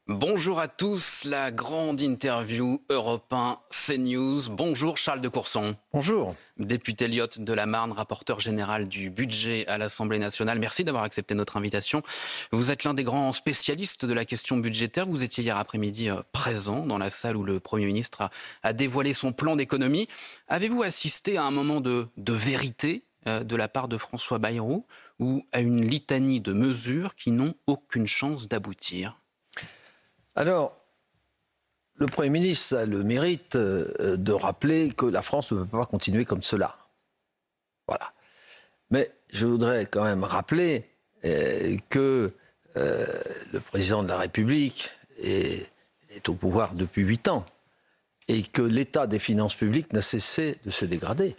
Bonjour à tous, la grande interview Europe 1 CNews. Bonjour Charles de Courson. Bonjour. Député Lyotte de la Marne, rapporteur général du budget à l'Assemblée nationale. Merci d'avoir accepté notre invitation. Vous êtes l'un des grands spécialistes de la question budgétaire. Vous étiez hier après-midi présent dans la salle où le Premier ministre a dévoilé son plan d'économie. Avez-vous assisté à un moment de vérité de la part de François Bayrou ou à une litanie de mesures qui n'ont aucune chance d'aboutir ? Alors, le Premier ministre a le mérite de rappeler que la France ne peut pas continuer comme cela. Voilà. Mais je voudrais quand même rappeler que le président de la République est au pouvoir depuis 8 ans et que l'état des finances publiques n'a cessé de se dégrader.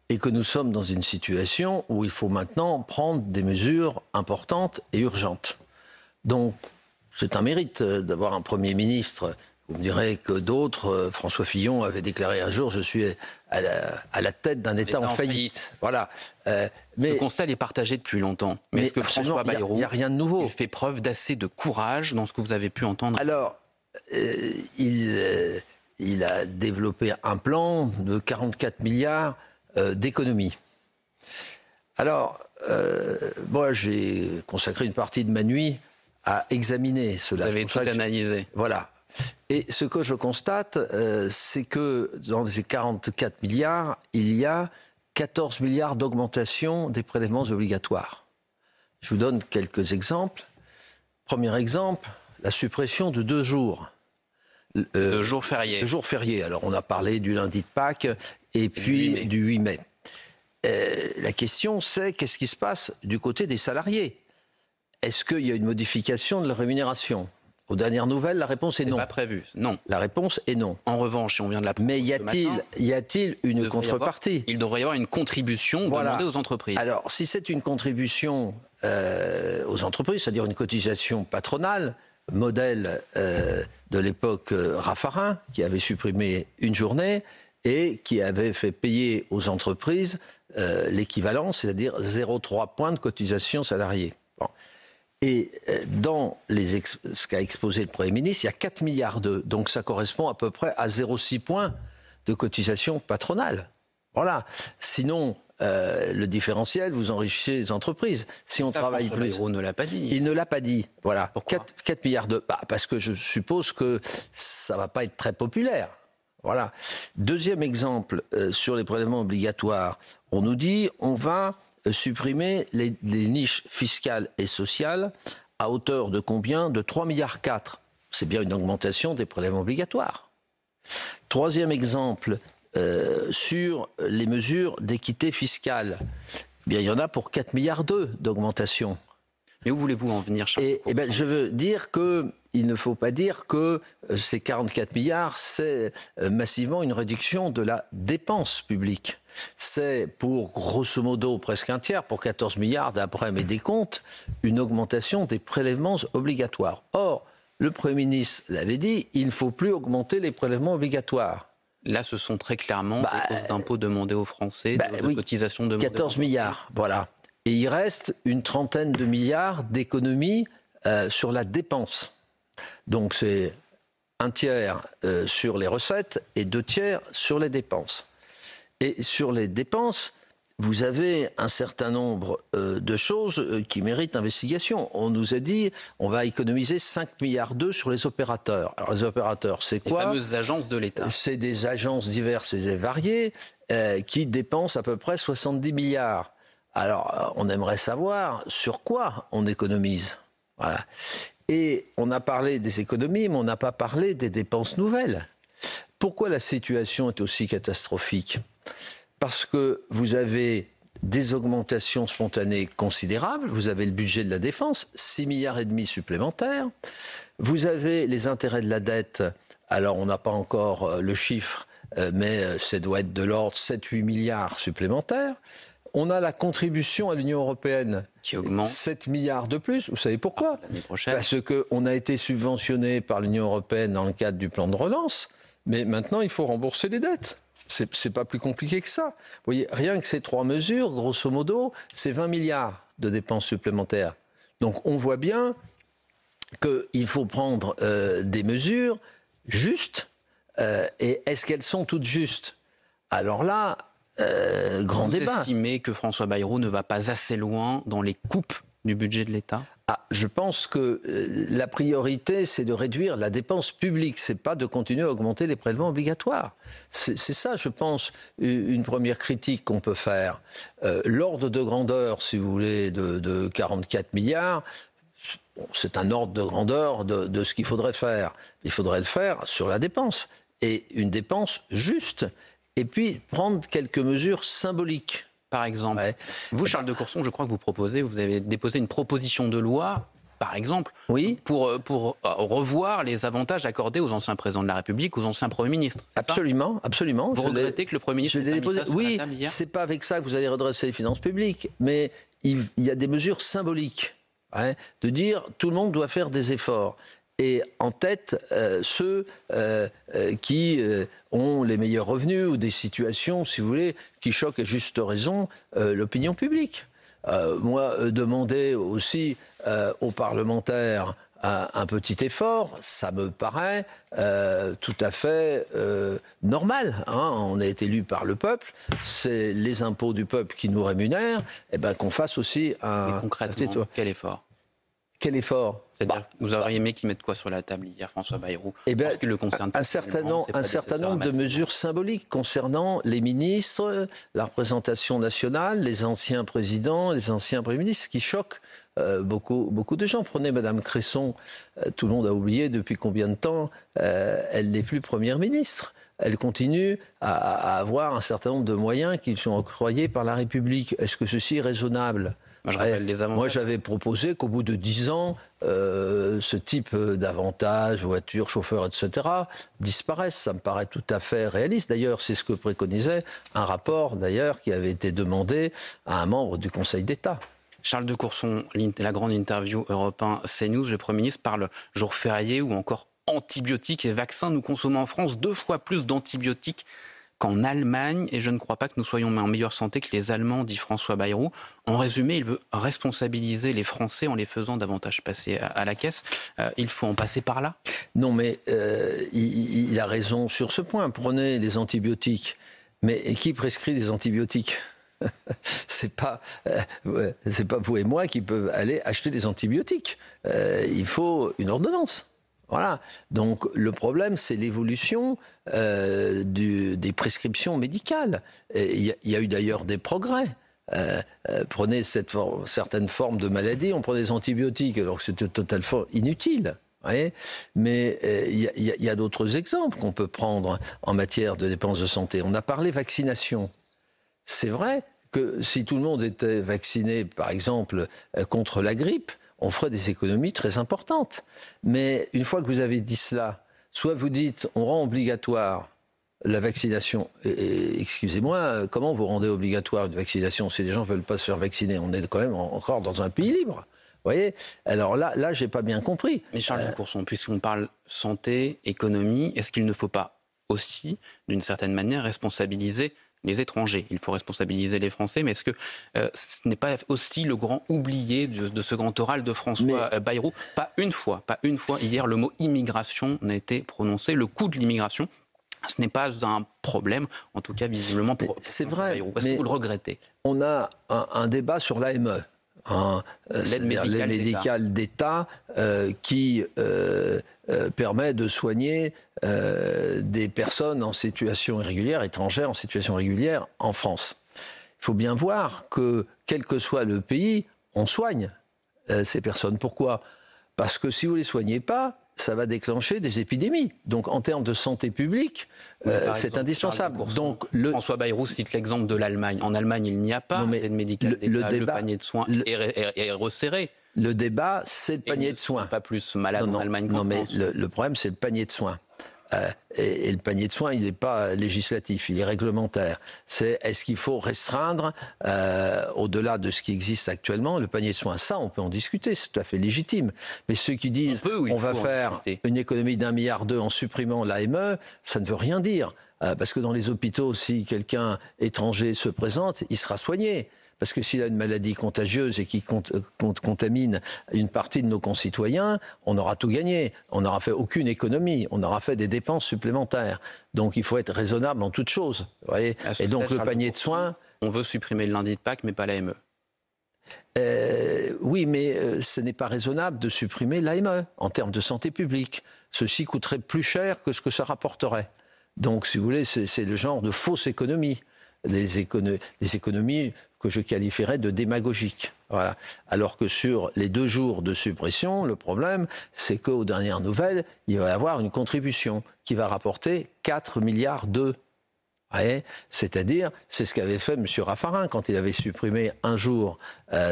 Et que nous sommes dans une situation où il faut maintenant prendre des mesures importantes et urgentes. Donc, c'est un mérite d'avoir un Premier ministre. Vous me direz que d'autres, François Fillon avait déclaré un jour « je suis à la tête d'un État en faillite ». Voilà. Mais le constat est partagé depuis longtemps. Mais est-ce que François Bayrou, il n'y a rien de nouveau. Il fait preuve d'assez de courage dans ce que vous avez pu entendre? Alors, il a développé un plan de 44 milliards d'économies. Alors, moi, j'ai consacré une partie de ma nuit à examiner cela. Vous avez tout analysé. Voilà. Et ce que je constate, c'est que dans ces 44 milliards, il y a 14 milliards d'augmentation des prélèvements obligatoires. Je vous donne quelques exemples. Premier exemple, la suppression de 2 jours. De jours fériés. De jours fériés. Alors, on a parlé du lundi de Pâques et puis du 8 mai. La question, c'est qu'est-ce qui se passe du côté des salariés ? Est-ce qu'il y a une modification de la rémunération ? Aux dernières nouvelles, la réponse est non. C'est pas prévu, non. La réponse est non. En revanche, on vient de la. Mais y a-t-il une contrepartie ? Il devrait y avoir une contribution demandée aux entreprises. Alors, si c'est une contribution aux entreprises, c'est-à-dire une cotisation patronale, modèle de l'époque Raffarin, qui avait supprimé une journée et qui avait fait payer aux entreprises l'équivalent, c'est-à-dire 0,3 points de cotisation salariée. Bon. Et dans ce qu'a exposé le Premier ministre, il y a 4 milliards d'euros. Donc ça correspond à peu près à 0,6 points de cotisation patronale. Voilà. Sinon, le différentiel, vous enrichissez les entreprises. Si on travaille plus... Bayrou ne l'a pas dit. Il ne l'a pas dit. Voilà. Pourquoi ? 4 milliards d'euros. Parce que je suppose que ça ne va pas être très populaire. Voilà. Deuxième exemple, sur les prélèvements obligatoires, on nous dit on va supprimer les niches fiscales et sociales à hauteur de combien ? De 3,4 milliards. C'est bien une augmentation des prélèvements obligatoires. Troisième exemple, sur les mesures d'équité fiscale. Bien, il y en a pour 4,2 milliards d'augmentation. Mais où voulez-vous en venir, Charles ? Je veux dire qu'il ne faut pas dire que ces 44 milliards, c'est massivement une réduction de la dépense publique. C'est pour, grosso modo, presque un tiers, pour 14 milliards d'après mes décomptes, une augmentation des prélèvements obligatoires. Or, le Premier ministre l'avait dit, il ne faut plus augmenter les prélèvements obligatoires. Là, ce sont très clairement des hausses d'impôts demandées aux Français, des cotisations demandées 14 milliards, voilà. Et il reste une trentaine de milliards d'économies sur la dépense. Donc c'est un tiers sur les recettes et 2 tiers sur les dépenses. Et sur les dépenses, vous avez un certain nombre de choses qui méritent investigation. On nous a dit on va économiser 5 milliards d'euros sur les opérateurs. Alors les opérateurs, c'est quoi ? Les fameuses agences de l'État. C'est des agences diverses et variées qui dépensent à peu près 70 milliards. Alors, on aimerait savoir sur quoi on économise. Voilà. Et on a parlé des économies, mais on n'a pas parlé des dépenses nouvelles. Pourquoi la situation est aussi catastrophique ? Parce que vous avez des augmentations spontanées considérables. Vous avez le budget de la défense, 6,5 milliards supplémentaires. Vous avez les intérêts de la dette. Alors, on n'a pas encore le chiffre, mais ça doit être de l'ordre 7-8 milliards supplémentaires. On a la contribution à l'Union européenne qui augmente 7 milliards de plus. Vous savez pourquoi ? L'année prochaine. Parce qu'on a été subventionné par l'Union européenne dans le cadre du plan de relance, mais maintenant il faut rembourser les dettes. C'est pas plus compliqué que ça. Vous voyez, rien que ces 3 mesures, grosso modo, c'est 20 milliards de dépenses supplémentaires. Donc on voit bien qu'il faut prendre des mesures justes. Et est-ce qu'elles sont toutes justes? Alors là, grand débat. Vous estimez que François Bayrou ne va pas assez loin dans les coupes du budget de l'État? Je pense que la priorité, c'est de réduire la dépense publique. C'est pas de continuer à augmenter les prélèvements obligatoires. C'est ça, je pense, une première critique qu'on peut faire. L'ordre de grandeur, si vous voulez, de 44 milliards, c'est un ordre de grandeur de ce qu'il faudrait faire. Il faudrait le faire sur la dépense. Et une dépense juste. Et puis, prendre quelques mesures symboliques. Par exemple, vous, Charles de Courson, je crois que vous avez déposé une proposition de loi, par exemple, pour revoir les avantages accordés aux anciens présidents de la République, aux anciens premiers ministres. Absolument, absolument. Vous regrettez que le Premier ministre ait mis ça sur la table hier ? Oui, c'est pas avec ça que vous allez redresser les finances publiques, mais il y a des mesures symboliques, de dire tout le monde doit faire des efforts. Et en tête, ceux qui ont les meilleurs revenus ou des situations, si vous voulez, qui choquent à juste raison l'opinion publique. Moi, demander aussi aux parlementaires un petit effort, ça me paraît tout à fait normal. On est élu par le peuple, c'est les impôts du peuple qui nous rémunèrent, et ben qu'on fasse aussi un... Mais concrètement, quel effort ? Quel effort? C'est-à-dire que vous auriez aimé qu'il mette quoi sur la table hier, François Bayrou? Parce qu'il le concerne un certain nombre de mesures symboliques concernant les ministres, la représentation nationale, les anciens présidents, les anciens premiers ministres, qui choquent beaucoup de gens. Prenez Madame Cresson, tout le monde a oublié depuis combien de temps elle n'est plus première ministre. Elle continue à avoir un certain nombre de moyens qui lui sont octroyés par la République. Est-ce que ceci est raisonnable? Moi, j'avais proposé qu'au bout de 10 ans, ce type d'avantages, voitures, chauffeurs, etc., disparaissent. Ça me paraît tout à fait réaliste. D'ailleurs, c'est ce que préconisait un rapport, d'ailleurs, qui avait été demandé à un membre du Conseil d'État. Charles de Courson, la grande interview Europe 1 CNews, le Premier ministre parle jour férié ou encore antibiotiques et vaccins. Nous consommons en France 2 fois plus d'antibiotiques qu'en Allemagne, et je ne crois pas que nous soyons en meilleure santé que les Allemands, dit François Bayrou. En résumé, il veut responsabiliser les Français en les faisant davantage passer à la caisse. Il faut en passer par là? Non, mais il a raison sur ce point. Prenez les antibiotiques. Mais qui prescrit des antibiotiques? C'est pas vous et moi qui peuvent aller acheter des antibiotiques. Il faut une ordonnance. Voilà. Donc le problème, c'est l'évolution des prescriptions médicales. Il y a eu d'ailleurs des progrès. Prenez certaines formes de maladies, on prenait des antibiotiques alors que c'était totalement inutile. Mais il y a d'autres exemples qu'on peut prendre en matière de dépenses de santé. On a parlé vaccination. C'est vrai que si tout le monde était vacciné, par exemple, contre la grippe, on ferait des économies très importantes. Mais une fois que vous avez dit cela, soit vous dites on rend obligatoire la vaccination. Et excusez-moi, comment vous rendez obligatoire une vaccination si les gens ne veulent pas se faire vacciner? On est quand même encore dans un pays libre. Vous voyez? Alors là, j'ai pas bien compris. Mais Charles de Courson, puisqu'on parle santé, économie, est-ce qu'il ne faut pas aussi, d'une certaine manière, responsabiliser les étrangers? Il faut responsabiliser les Français, mais est-ce que ce n'est pas aussi le grand oublié de ce grand oral de François Bayrou? Pas une fois, hier, le mot immigration n'a été prononcé. Le coût de l'immigration, ce n'est pas un problème, en tout cas visiblement pour c'est vrai, Bayrou. Est-ce que vous le regrettez? On a un débat sur l'AME. L'aide médicale d'État qui permet de soigner des personnes en situation irrégulière, étrangères en situation régulière en France. Il faut bien voir que, quel que soit le pays, on soigne ces personnes. Pourquoi? Parce que si vous ne les soignez pas, ça va déclencher des épidémies. Donc, en termes de santé publique, c'est indispensable. Donc, François Bayrou cite l'exemple de l'Allemagne. En Allemagne, il n'y a pas d'aide médicale d'État. Le panier de soins est resserré. Le débat, c'est le panier de soins. Pas plus malade en Allemagne qu'en France. Non, mais le problème, c'est le panier de soins. Et le panier de soins, il n'est pas législatif, il est réglementaire. C'est est-ce qu'il faut restreindre, au-delà de ce qui existe actuellement, le panier de soins? Ça, on peut en discuter, c'est tout à fait légitime. Mais ceux qui disent on va faire une économie d'1,2 milliard en supprimant l'AME, ça ne veut rien dire. Parce que dans les hôpitaux, si quelqu'un étranger se présente, il sera soigné. parce que s'il a une maladie contagieuse et qui contamine une partie de nos concitoyens, on aura tout gagné. On n'aura fait aucune économie, on aura fait des dépenses supplémentaires. Donc il faut être raisonnable en toutes choses. Vous voyez, et donc le panier de soins... On veut supprimer le lundi de Pâques, mais pas l'AME. Oui, mais ce n'est pas raisonnable de supprimer l'AME en termes de santé publique. Ceci coûterait plus cher que ce que ça rapporterait. Donc, si vous voulez, c'est le genre de fausse économie. Des économies que je qualifierais de démagogiques. Voilà. Alors que sur les 2 jours de suppression, le problème, c'est qu'aux dernières nouvelles, il va y avoir une contribution qui va rapporter 4 milliards d'euros. Ouais, c'est-à-dire, c'est ce qu'avait fait M. Raffarin quand il avait supprimé un jour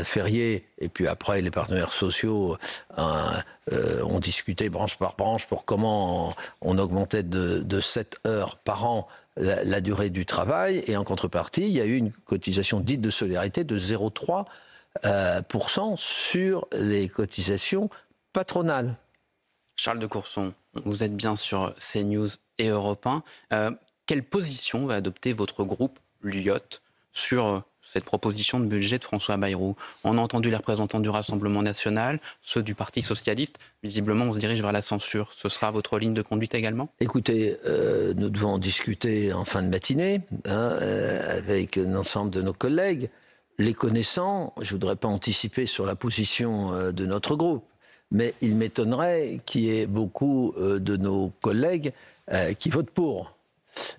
férié, et puis après les partenaires sociaux ont discuté branche par branche pour comment on augmentait de 7 heures par an la durée du travail, et en contrepartie, il y a eu une cotisation dite de solidarité de 0,3% sur les cotisations patronales. Charles de Courson, vous êtes bien sur CNews et Europe 1. Quelle position va adopter votre groupe, l'UIOT, sur cette proposition de budget de François Bayrou? On a entendu les représentants du Rassemblement national, ceux du Parti socialiste. Visiblement, on se dirige vers la censure. Ce sera votre ligne de conduite également? Écoutez, nous devons en discuter en fin de matinée avec l'ensemble de nos collègues. Les connaissant, je ne voudrais pas anticiper sur la position de notre groupe, mais il m'étonnerait qu'il y ait beaucoup de nos collègues qui votent pour.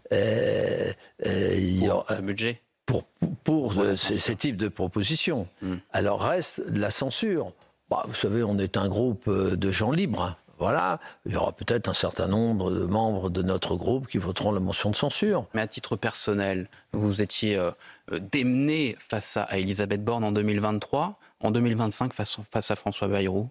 Ce budget pour ces types de propositions. Alors reste la censure. Bah, vous savez, on est un groupe de gens libres. Voilà, il y aura peut-être un certain nombre de membres de notre groupe qui voteront la motion de censure. Mais à titre personnel, vous étiez démené face à Elisabeth Borne en 2023, en 2025 face à François Bayrou.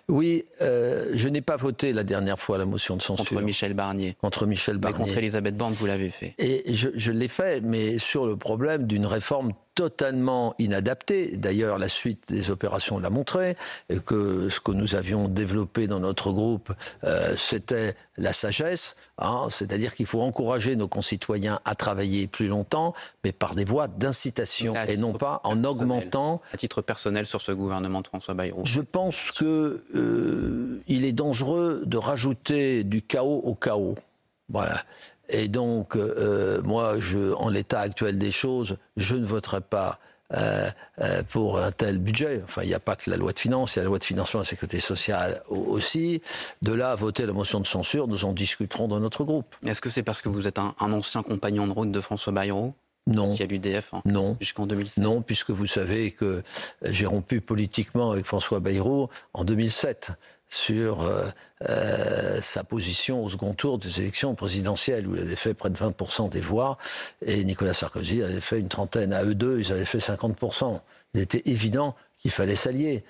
Oui, je n'ai pas voté la dernière fois la motion de censure. Contre Michel Barnier. Contre Michel Barnier. Mais contre Elisabeth Borne, vous l'avez fait. Et je l'ai fait, mais sur le problème d'une réforme totalement inadaptée. D'ailleurs, la suite des opérations l'a montré, et que ce que nous avions développé dans notre groupe, c'était la sagesse. Hein, c'est-à-dire qu'il faut encourager nos concitoyens à travailler plus longtemps, mais par des voies d'incitation, et non pas en augmentant... À titre personnel sur ce gouvernement de François Bayrou. Je pense qu'il est dangereux de rajouter du chaos au chaos. Voilà. Et donc, moi, en l'état actuel des choses, je ne voterai pas pour un tel budget. Enfin, il n'y a pas que la loi de finances, il y a la loi de financement de la sécurité sociale aussi. De là à voter la motion de censure, nous en discuterons dans notre groupe. Est-ce que c'est parce que vous êtes un ancien compagnon de route de François Bayrou? Non. Qui a l'UDF jusqu'en 2007. Non, puisque vous savez que j'ai rompu politiquement avec François Bayrou en 2007 sur sa position au second tour des élections présidentielles, où il avait fait près de 20% des voix, et Nicolas Sarkozy avait fait une trentaine. À eux deux, ils avaient fait 50%. Il était évident qu'il fallait s'allier.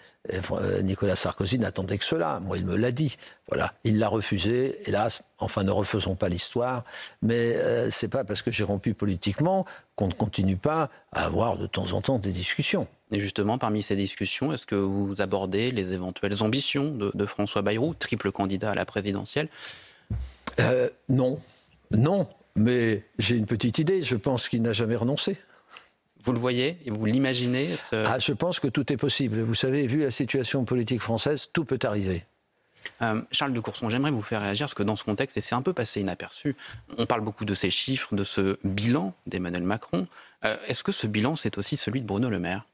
Nicolas Sarkozy n'attendait que cela. Moi, il me l'a dit. Voilà. Il l'a refusé, hélas. Enfin, ne refaisons pas l'histoire. Mais c'est pas parce que j'ai rompu politiquement qu'on ne continue pas à avoir de temps en temps des discussions. Et justement, parmi ces discussions, est-ce que vous abordez les éventuelles ambitions de François Bayrou, triple candidat à la présidentielle? Non. Non. Mais j'ai une petite idée. Je pense qu'il n'a jamais renoncé. Vous le voyez et vous l'imaginez Je pense que tout est possible. Vous savez, vu la situation politique française, tout peut arriver. Charles de Courson, j'aimerais vous faire réagir parce que dans ce contexte, et c'est un peu passé inaperçu, on parle beaucoup de ces chiffres, de ce bilan d'Emmanuel Macron. Est-ce que ce bilan, c'est aussi celui de Bruno Le Maire?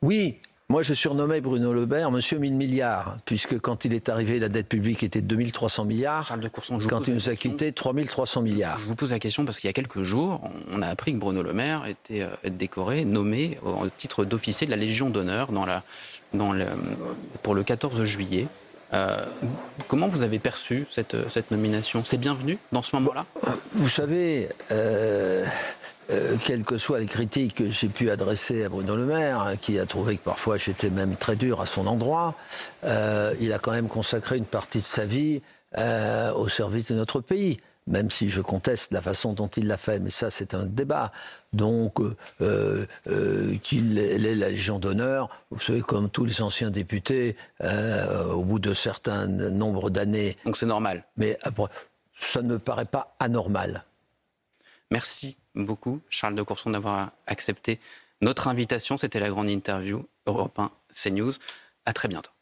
Oui. Moi, je surnommais Bruno Le Maire Monsieur 1000 milliards, puisque quand il est arrivé, la dette publique était de 2300 milliards. Charles de Courson, quand il nous a quittés, 3300 milliards. Je vous pose la question parce qu'il y a quelques jours, on a appris que Bruno Le Maire était décoré, nommé au titre d'officier de la Légion d'honneur pour le 14 juillet. Comment vous avez perçu cette nomination? C'est bienvenu dans ce moment-là? Vous savez... quelles que soient les critiques que j'ai pu adresser à Bruno Le Maire, qui a trouvé que parfois j'étais même très dur à son endroit, il a quand même consacré une partie de sa vie au service de notre pays, même si je conteste la façon dont il l'a fait, mais ça c'est un débat. Donc qu'il ait la Légion d'honneur, vous savez, comme tous les anciens députés, au bout de certains nombres d'années... Donc c'est normal. Mais après, ça ne me paraît pas anormal. Merci beaucoup, Charles de Courson, d'avoir accepté Notre invitation, c'était la grande interview Europe 1 CNews. À très bientôt.